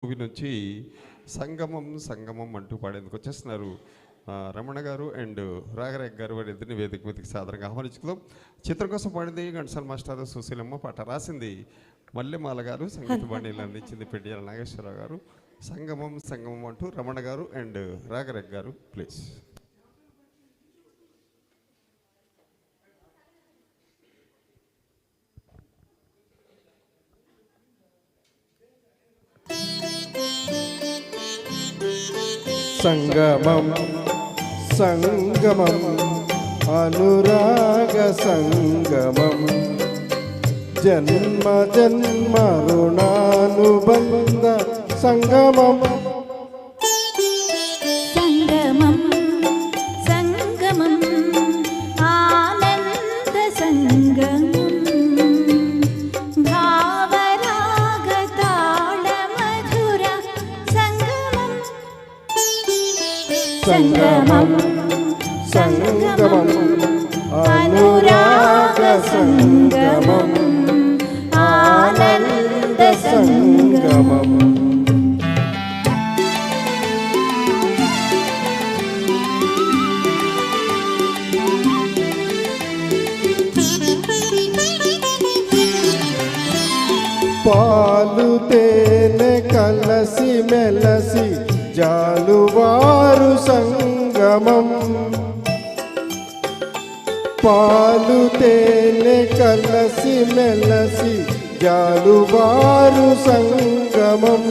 Movie నుంచి సంగమం సంగమం అంటూ పాడేందుకు వచ్చేస్తున్నారు రమణ గారు అండ్ రాఘరేఖ్ గారు వారి ఇద్దరిని వేదిక మీదకి సాధారణంగా ఆహ్వానించుకుందాం. చిత్రం కోసం పాడింది ఘంటసాల మాస్టర్, సుశీలమ్మ. పాట రాసింది మల్లెమాల గారు, సంగీత బాణీలు అందించింది పెండియాల నాగేశ్వరరావు గారు. సంగమం సంగమం అంటూ రమణ గారు అండ్ రాఘరేఖ్ గారు ప్లీజ్. సంగమం సంగమం అనురాగ సంగమం జన్మ జన్మ రుణానుబంధ సంగమం. సంగమం సంగమం ఆనంద సంగమం భావరాగ తాళ మధుర సంగమం. సంగమం సంగమం అనురాగ సంగమం ఆనంద సంగమం. పాలు తేనె కలసి మెలసి జాలువారు సంగమం. పాలు తేనె కలసి మెలసి జాలువారు సంగమం.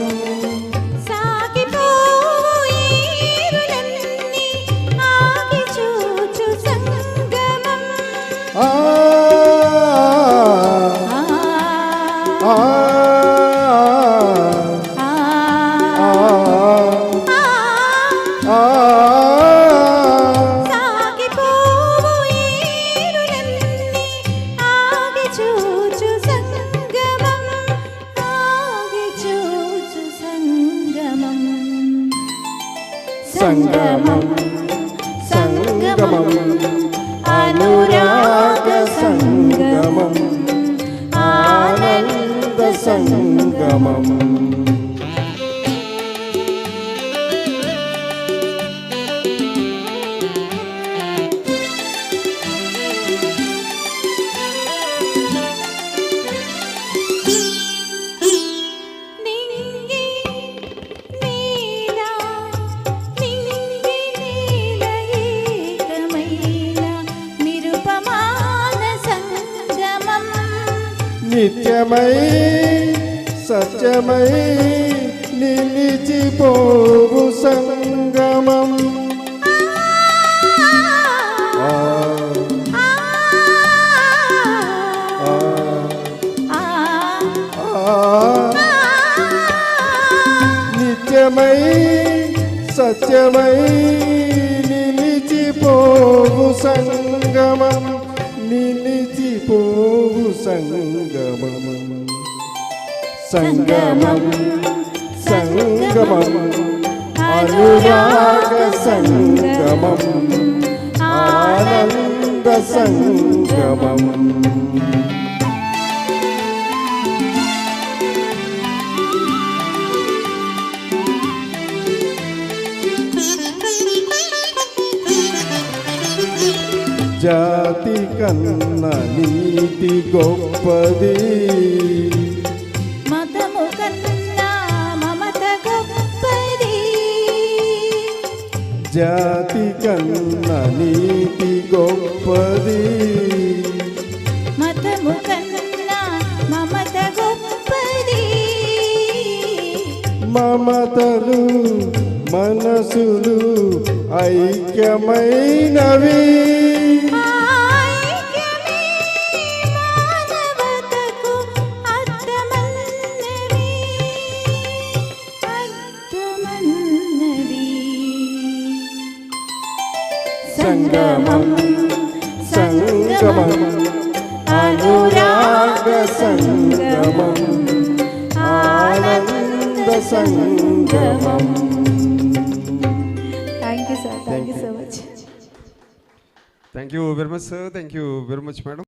సంగమం సంగమం అనురాగ సంగమం ఆనంద సంగమం. నిత్యమై సత్యమై నిలిచిపోవు సంగమం. నిత్యమై సత్యమై నిలిచిపోవు సంగమం. నిలిచిపోవు సంగమం. సంగమం సంగమం అనురాగ సంగమం ఆనంద సంగమం. జాతి కన్నా నీతి గొప్పది, మతము కన్నా మమత గొప్పది. జాతి కన్నా నీతి గొప్పది, మతము కన్నా మమత గొప్పది. మమతలు మనసులు ఐక్యమైనవి. సంగమం సంగమం అనురాగ సంగమం ఆనంద సంగమం. Thank you sir, thank you so much. Thank you very much sir, thank you very much madam.